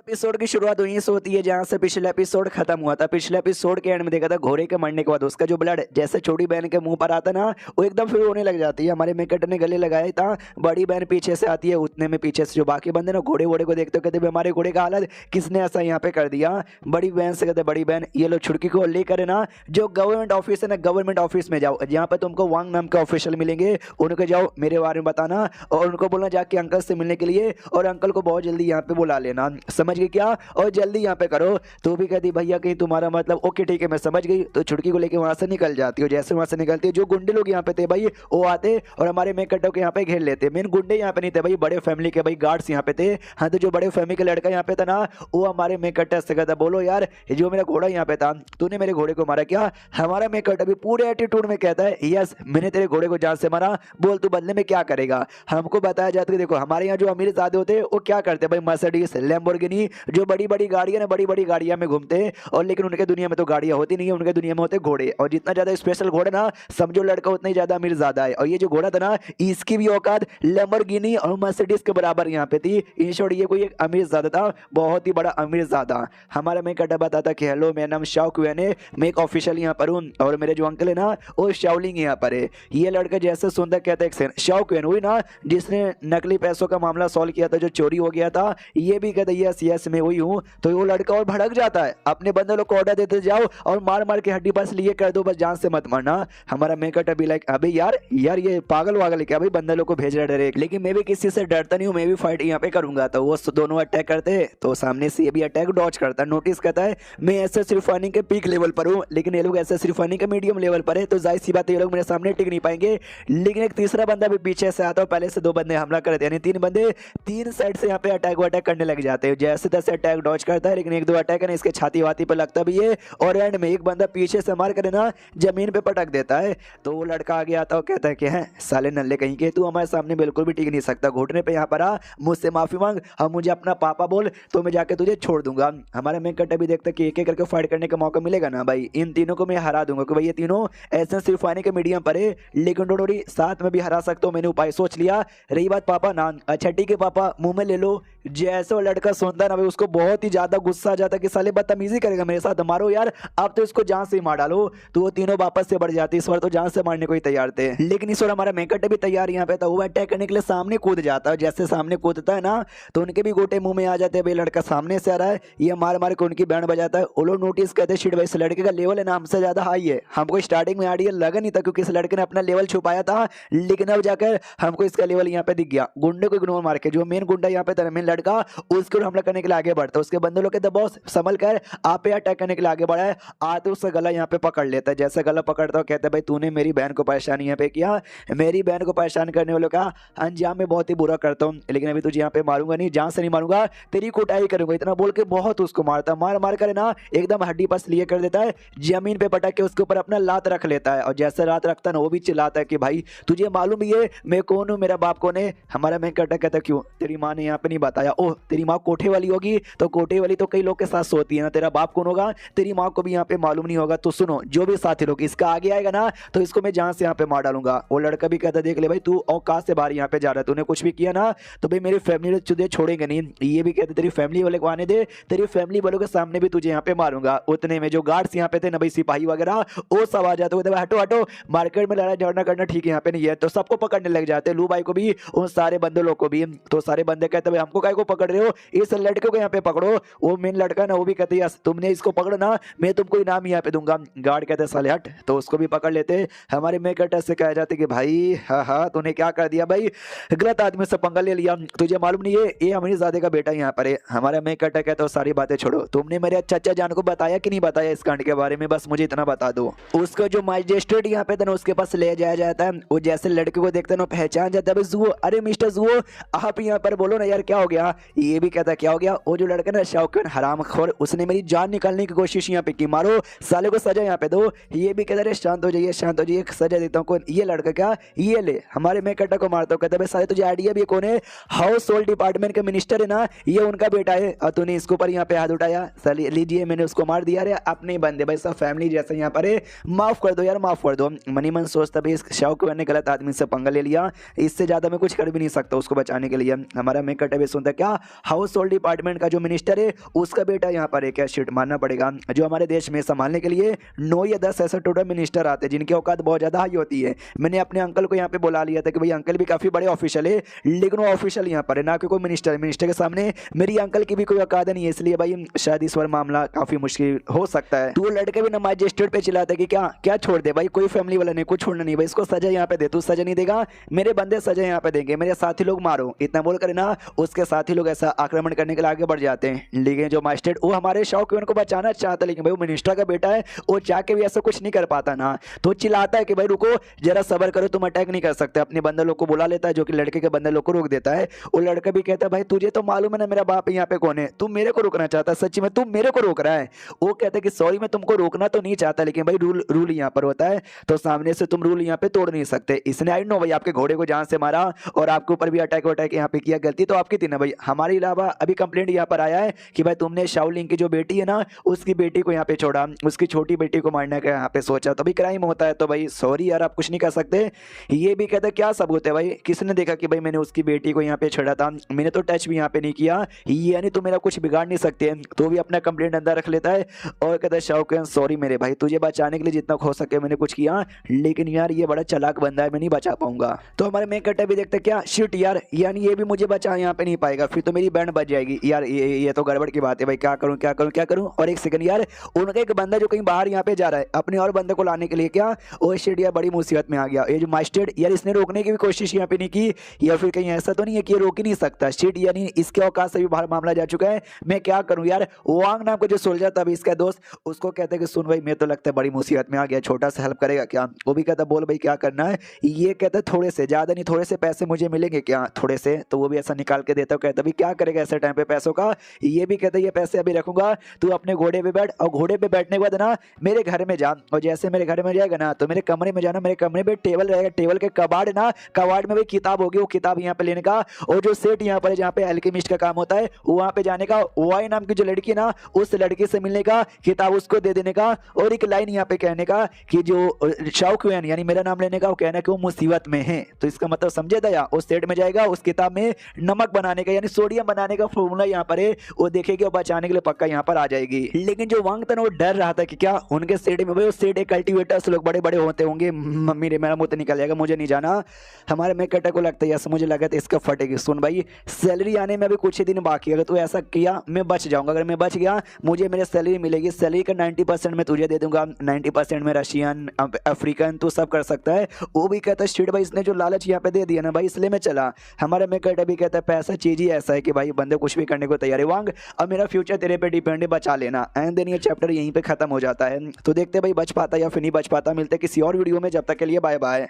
Episode की शुरुआत वहीं से होती है जहां से पिछला एपिसोड खत्म हुआ था। पिछले एपिसोड के एंड में देखा था घोड़े के मरने के बाद उसका जो ब्लड जैसे छोटी बहन के मुंह पर आता ना, वो एकदम फिर होने लग जाती है। हमारे मेकट ने गले लगाया था, बड़ी बहन पीछे से आती है, उतने में पीछे से जो बाकी बंदे ना घोड़े वोड़े को देखते हो कहते हमारे घोड़े का हालत किसने ऐसा यहाँ पे कर दिया। बड़ी बहन से कहते बड़ी बहन ये लो छुड़की को लेकर है ना जो गवर्नमेंट ऑफिस है ना, गवर्नमेंट ऑफिस में जाओ, जहाँ पे तुमको वांग नाम के ऑफिशियल मिलेंगे, उनको जाओ मेरे बारे में बताना और उनको बोलना जाके अंकल से मिलने के लिए, और अंकल को बहुत जल्दी यहाँ पे बुला लेना, समझ गए क्या, और जल्दी यहाँ पे करो। तो भी कहती भैया कहीं तुम्हारा मतलब ओके ठीक है मैं समझ गई। तो छुटकी को लेके वहां से निकल जाती हो। जैसे वहां से निकलती है जो गुंडे लोग यहाँ पे थे भाई वो आते और हमारे मेकटो के यहाँ पे घेर लेते। मेन गुंडे यहाँ पे नहीं थे भाई, बड़े फैमिली के भाई गार्ड्स यहाँ पे थे। हाँ तो जो बड़े फैमिली का लड़का यहाँ पे था ना, वो हमारे मेकट से कहता बोलो यार जो मेरा घोड़ा यहाँ पे था तूने मेरे घोड़े को मारा क्या। हमारा मेकट अभी पूरे एटीट्यूड में कहता है यस मैंने तेरे घोड़े को जान से मारा, बोल तू बदले में क्या करेगा। हमको बताया जाता है देखो हमारे यहाँ जो अमीर ज़्यादा होते हैं वो क्या करते हैं भाई, मर्सिडीज लैम्बोर्गिनी जो बड़ी बड़ी गाड़ियां ना, बड़ी बड़ी गाड़ियां में घूमते हैं। और लेकिन उनके दुनिया में तो गाड़ियां होती नहीं है, उनके दुनिया में होते घोड़े, और जितना ज्यादा स्पेशल घोड़े ना समझो लड़का उतना ही ज्यादा अमीर ज्यादा है। और ये जो घोड़ा था ना इसकी भी औकात लैम्बोर्गिनी और मर्सिडीज के बराबर यहाँ पे थी। इन शॉर्ट ये कोई एक अमीर ज्यादा था, बहुत ही बड़ा अमीर ज्यादा। हमारा मैं कटा बताता कि हेलो मेरा नाम शाओ क्वेन है, मैं एक ऑफिशियल यहाँ पर हूँ, और मेरे जो अंकल है ना वो शाओलिंग यहाँ पर है। ये लड़का जैसे सुंदर कहता है शाओ क्वेन हुई ना जिसने नकली पैसों का मामला सॉल्व किया था, जो चोरी हो गया था, ये भी कहता यस यस मैं वही हूँ। तो वो लड़का और भड़क जाता है, अपने बंदे लोग को ऑर्डर देते जाओ और मार मार के हड्डी बस लिए कर दो, बस जान से मत मरना। हमारा मेकट अभी लाइक अबे यार यार ये पागल वागल है क्या भाई, बंदे लोग को भेज रहा डायरेक्ट, लेकिन मैं भी किसी से डरता नहीं हूँ, मैं भी फाइट यहाँ पे करूंगा। तो वो दोनों अटैक करते तो सामने से ये भी अटैक डॉज करता है। नोटिस करता है मैं ऐसे सिर्फ फानी के पीक लेवल पर हूँ, लेकिन ये लोग ऐसे सिर्फ फानी के मीडियम लेवल पर है, तो जाहिर सी बात है ये लोग मेरे सामने टिक नहीं पाएंगे। लेकिन एक तीसरा बंदा भी पीछे से आता है, पहले से दो बंदे हमला करते हैं, यानी तीन बंदे तीन साइड से यहाँ पे अटैक करने लग जाते हैं। जैसे तैसे अटैक डॉज करता है, लेकिन एक दो अटैक है ना इसके छाती वाती पे लगता भी है, और एंड में एक बंदा पीछे से मार कर ना जमीन पे पटक देता है। तो वो लड़का आगे आता है कहता है कि है साले नल्ले कहीं के, तू हमारे सामने बिल्कुल भी टिक नहीं सकता, घुटने पे यहाँ पर आ, मुझसे माफी मांग, हम मुझे अपना पापा बोल तो मैं जाके तुझे छोड़ दूंगा। हमारा मैं कट अभी देखता कि एक एक करके फाइट करने का मौका मिलेगा ना भाई, इन तीनों को मैं हरा दूंगा कि भाई ये तीनों ऐसे सिर्फ आने के मीडियम पर है, लेकिन डोडोरी साथ में भी हरा सकता हूँ, मैंने उपाय सोच लिया। रही बात पापा ना, अच्छा ठीक है पापा मुंह में ले लो। जैसे वो लड़का सुनता ना भाई उसको बहुत ही ज्यादा गुस्सा आ जाता कि साले बदतमीजी करेगा मेरे साथ, मारो यार अब तो इसको जान से ही मार डालो। तो वो तीनों वापस से बढ़ जाती, इस बार तो जान से मारने को ही तैयार थे। लेकिन इस बार हमारा मेकट भी तैयार यहाँ पे था, वो अटैक करने के लिए सामने कूद जाता है। जैसे सामने कूदता है ना तो उनके भी गोटे मुंह में आ जाते हैं, भाई लड़का सामने से आ रहा है, ये मार मार के उनकी बैंड बजाता है। वो लोग नोटिस करते शिट भाई इस लड़के का लेवल है ना हमसे ज्यादा हाई है, हमको स्टार्टिंग में आइडिया लगा नहीं था क्योंकि इस लड़के ने अपना लेवल छुपाया था, लेकिन अब जाकर हमको इसका लेवल यहाँ पे दिख गया। गुंडे को इग्नोर मार के जो मेन गुंडा यहाँ पे था मेन लड़का उसके हमला करने के लिए आगे बढ़ता है, उसके बंदे लोग कहते बॉस संभल कर, आप पे अटैक करने के लिए आगे बढ़ा है, आते उसका गला यहाँ पे पकड़ लेता है। जैसे गला पकड़ता है कहते भाई तूने मेरी बहन को परेशान यहाँ पे किया, मेरी बहन को परेशान करने वालों का अंजाम में बहुत ही बुरा करता हूँ, लेकिन अभी तुझे यहाँ पे मारूंगा नहीं, जान से नहीं मारूंगा, तेरी कुटाई करूंगा। इतना बोल के बहुत उसको मारता, मार मार कर ना एकदम हड्डी पस लिए कर देता है, जमीन पे पटक के उसके ऊपर अपना लात रख लेता है। और जैसे लात रखता है ना वो भी चिल्लाता है कि भाई तुझे मालूम ही है मैं कौन हूँ, मेरा बाप कौन है। हमारा मैं कहता क्यों तेरी माँ ने यहाँ पे नहीं बताया, ओह तेरी माँ कोठे वाली होगी, तो कोठे वाली तो कई लोग के साथ सोती है ना, तेरा बाप कौन होगा, तेरी माँ को भी यहाँ पे मालूम नहीं होगा। तो सुनो जो भी साथी लोग इसका आगे आएगा ना तो इसको मैं जान से यहाँ पे मार डालूंगा। वो लड़का भी कहता देख ले भाई तू औकात से बाहर यहाँ पे जा रहा है, तूने कुछ भी किया ना तो भाई मेरी फैमिली तुझे छोड़ेंगे नहीं। ये भी कहते तेरी फैमिली वाले को आने दे, तेरी फैमिली वालों के सामने भी तुझे यहाँ पे मारूंगा। उतने में जो गार्ड्स यहाँ पे थे ना भाई सिपाही वगैरह वो सब आ जाते हुए हटो हटो, मार्केट में लड़ाई झगड़ा करना ठीक है यहाँ पे नहीं है, तो सबको पकड़ने लग जाते लू भाई को भी उन सारे बंदे लोग को भी। तो सारे बंदे कहते भाई हमको काय को पकड़ रहे हो, इस लड़के को यहाँ पे पकड़ो। वो मेन लड़का ना वो भी कहते यस तुमने इसको पकड़ो ना मैं तुमको इनाम यहाँ पे दूंगा। गार्ड कहते साले हट, तो उसको भी पकड़ लेते। हमारे मेकट से कह जाते कि भाई हाँ तूने क्या कर दिया भाई, गलत आदमी से पंगा ले लिया, तुझे मालूम नहीं है ये अमीरजादे का बेटा यहाँ पर है। हमारा मेकट कहता है सारी बातें छोड़ो, तुमने मेरे चचा जान को बताया कि नहीं बताया इस कांड के बारे में, बस मुझे इतना बता दो। उसको जो मजिस्ट्रेट यहाँ पे था ना उसके पास ले जाया जाता है, वो जैसे लड़के को देखते ना पहचान जाता है जुओ, अरे मिस्टर जुओ आप यहाँ पर बोलो ना यार क्या हो गया। ये भी कहता क्या हो गया, वो जो लड़का ना शौकीन हरामखोर उसने मेरी जान निकालने की कोशिश यहाँ पे की, मारो साले को सजा यहाँ पे दो। ये भी कहता है शांत हो जाइए शांत हो जाइए, सजा देता हूँ। कौन ये लड़का क्या, ये ले हमारे मेकटा को मारता हूँ। कहता है साले तुझे आइडिया भी कौन है, हाउस होल्ड डिपार्टमेंट के मिनिस्टर है ना, ये उनका बेटा है और तूने इसके ऊपर यहाँ पे हाथ उठाया, साले लीजिए मैंने उसको मार दिया। अरे अपने बंदे भाई सब फैमिली जैसे यहाँ पर है, माफ कर दो यार माफ कर दो। मनी मन सोचता भाई इस शौक ने गलत आदमी से पंगा ले लिया, इससे ज्यादा मैं कुछ कर भी नहीं सकता उसको बचाने के लिए। हमारा मेकट भी सुनता था क्या, हाउस होल्ड डिपार्टमेंट का जो मिनिस्टर है उसका बेटा यहाँ पर है क्या। शिट, मानना पड़ेगा जो हमारे देश में संभालने के लिए 9 या 10 ऐसे टोटल मिनिस्टर आते हैं जिनकी औकात बहुत ज़्यादा हाई होती है। मैंने अपने अंकल को यहाँ पे बुला लिया था कि भाई अंकल भी काफ़ी बड़े ऑफिशियल है, लेकिन वो ऑफिशियल यहाँ पर है ना कि कोई मिनिस्टर। मिनिस्टर के सामने मेरी अंकल की भी कोई औकात नहीं है, इसलिए भाई शायद इस बार मामला काफ़ी मुश्किल हो सकता है। तो वो लड़के भी ना मजिस्ट्रेट पे चिल्लाते हैं कि क्या क्या छोड़ दे भाई, कोई फैमिली वाला नहीं, कुछ छोड़ना नहीं भाई, इसको सजा यहाँ पे दे। तू सजा नहीं देगा, मेरे बंदे सजा यहाँ पे देंगे, मेरे साथी लोग मारो। इतना बोल कर ना उसके साथी लोग ऐसा आक्रमण करने के लिए आगे बढ़ जाते हैं। लेकिन जो मजिस्ट्रेट वो हमारे शौकीन को बचाना चाहता, लेकिन भाई वो मिनिस्टर का बेटा है, वो चाह के भी ऐसा कुछ नहीं कर पाता ना, तो चिल्लाता है कि भाई रुको जरा सबर करो, तुम अटैक नहीं कर सकते। अपने बंदे लोग को बुला लेता है जो कि लड़के के बंदे लोग को रोक देता है। वो लड़का भी कहता है भाई तुझे तो मालूम है ना मेरा बाप यहाँ पे कौन है, तू मेरे को रोकना चाहता है, सच्ची में तू मेरे को रोक रहा है। वो कहता है कि सॉरी मैं तुमको रोकना तो नहीं चाहता, लेकिन भाई रूल यहाँ पर होता है, तो सामने से तुम रूल यहाँ पे तोड़ नहीं सकते। इसने आई नो भाई आपके घोड़े को जान से मारा और आपके ऊपर भी अटैक वटैक यहाँ पे किया, गलती तो आपकी थी ना भाई। हमारे अलावा अभी कंप्लेंट यहाँ पर आया है कि भाई तुमने शाओलिंग की जो बेटी है ना उसकी बेटी को यहाँ पे छोड़ा, उसकी छोटी बेटी को मारने का यहाँ पे सोचा, तो भी क्राइम होता है। तो भाई सॉरी यार आप कुछ नहीं कर सकते। ये भी कहता है क्या सबूत है भाई, किसने देखा कि भाई मैंने उसकी बेटी को यहाँ पे छेड़ा था, मैंने तो टच भी यहाँ पे नहीं किया, यानी तो मेरा कुछ बिगाड़ नहीं सकते। तो भी अपना कंप्लेंट अंदर रख लेता है और कहता है शाहरुख सॉरी मेरे भाई, तुझे बचाने के लिए जितना हो सके मैंने कुछ किया, लेकिन यार ये बड़ा चालाक बंदा है, मैं नहीं बचा पाऊंगा। तो हमारे मेन कट्टा भी देखते क्या शिट यार, यानी ये भी मुझे बचा यहाँ पे नहीं पाएगा, फिर तो मेरी बैंड बच जाएगी यार, ये तो गड़बड़ की बात है भाई, क्या करूँ क्या करूँ क्या करूँ। और एक सेकंड यार, उनका एक बंदा जो कहीं बाहर यहाँ पे जा रहा है अपने और बंदे को लाने के लिए, क्या वो शिट यार बड़ी मुसीबत में आ गया। ये जो मास्टर यार इसने रोकने की भी कोशिश यहाँ पे नहीं की, या फिर कहीं ऐसा तो नहीं है कि ये रोक ही नहीं सकता। शिट यानी इसके औकात से भी बाहर मामला जा चुका है, मैं क्या करूँ यार। वांग नाम का जो सोल्जर था अभी इसका दोस्त, उसको कहते हैं कि सुन भाई मैं तो लगता है बड़ी मुसीबत में आ गया, छोटा सा हेल्प करेगा क्या। वो भी कहता बोल भाई क्या करना है। ये कहता थोड़े से, ज़्यादा नहीं, थोड़े से पैसे मुझे मिलेंगे क्या, थोड़े से। तो वो भी ऐसा निकाल के देता है, कहता भाई क्या करेगा ऐसे टाइम पे पैसों का। ये भी कहता ये पैसे अभी रखूंगा, तू अपने घोड़े पे बैठ, और घोड़े पे बैठने के बाद ना मेरे घर में जा, और जैसे मेरे घर में जाएगा ना तो मेरे कमरे में जाना, मेरे कमरे पे टेबल रहेगा, टेबल के कबाड़ ना, कबाड़ में भाई किताब होगी, वो किताब यहाँ पे लेने का, और जो सेट यहाँ पर जहाँ पे एल्केमिस्ट का काम होता है वहाँ पे जाने का, वाई नाम की जो लड़की ना उस लड़की से मिलने का, किताब उसको दे देने का, और एक लाइन यहाँ पे कहने का कि जो शाओक्वेन यानी मेरा नाम लेने का, वो कहना कि वो मुसीबत में है। तो इसका मतलब समझे दया, उस सेट में जाएगा, उस किताब में नमक बनाने का यानी सोडियम बनाने का फॉर्मूला यहाँ पर है, वो देखेगी और बचाने के लिए पक्का यहाँ पर आ जाएगी। लेकिन जो वांग था वो डर रहा था कि क्या उनके सेट में भाई, उस सेट एक कल्टीवेटर्स लोग बड़े बड़े होते होंगे, मम्मी रे मेरा मुंह तो निकल जाएगा, मुझे नहीं जाना। हमारे में कटा को लगता है यस, मुझे लगा था इसका फटेगी। सुन भाई सैलरी आने में अभी कुछ ही दिन बाकी है, अगर तू ऐसा किया मैं बच जाऊंगा, अगर मैं बच गया मुझे मेरी सैलरी मिलेगी, सैलरी का 90% मैं तुझे दे दूंगा, 90% में रशियन अफ्रीकन तू सब कर सकता है। वो भी कहता है शिट भाई इसने जो लालच यहाँ पे दे दिया ना भाई, इसलिए मैं चला। हमारे में कटा भी कहता है पैसा चीज ही ऐसा है कि भाई बंदे कुछ भी करने को तैयार है। वांग अब मेरा फ्यूचर तेरे पे डिपेंड है, बचा लेना। एंड देन ये चैप्टर यहीं पे खत्म हो जाता है। तो देखते भाई बच पाता या फिर नहीं बच पाता। मिलते किसी और वीडियो में, जब तक के लिए बाय बाय।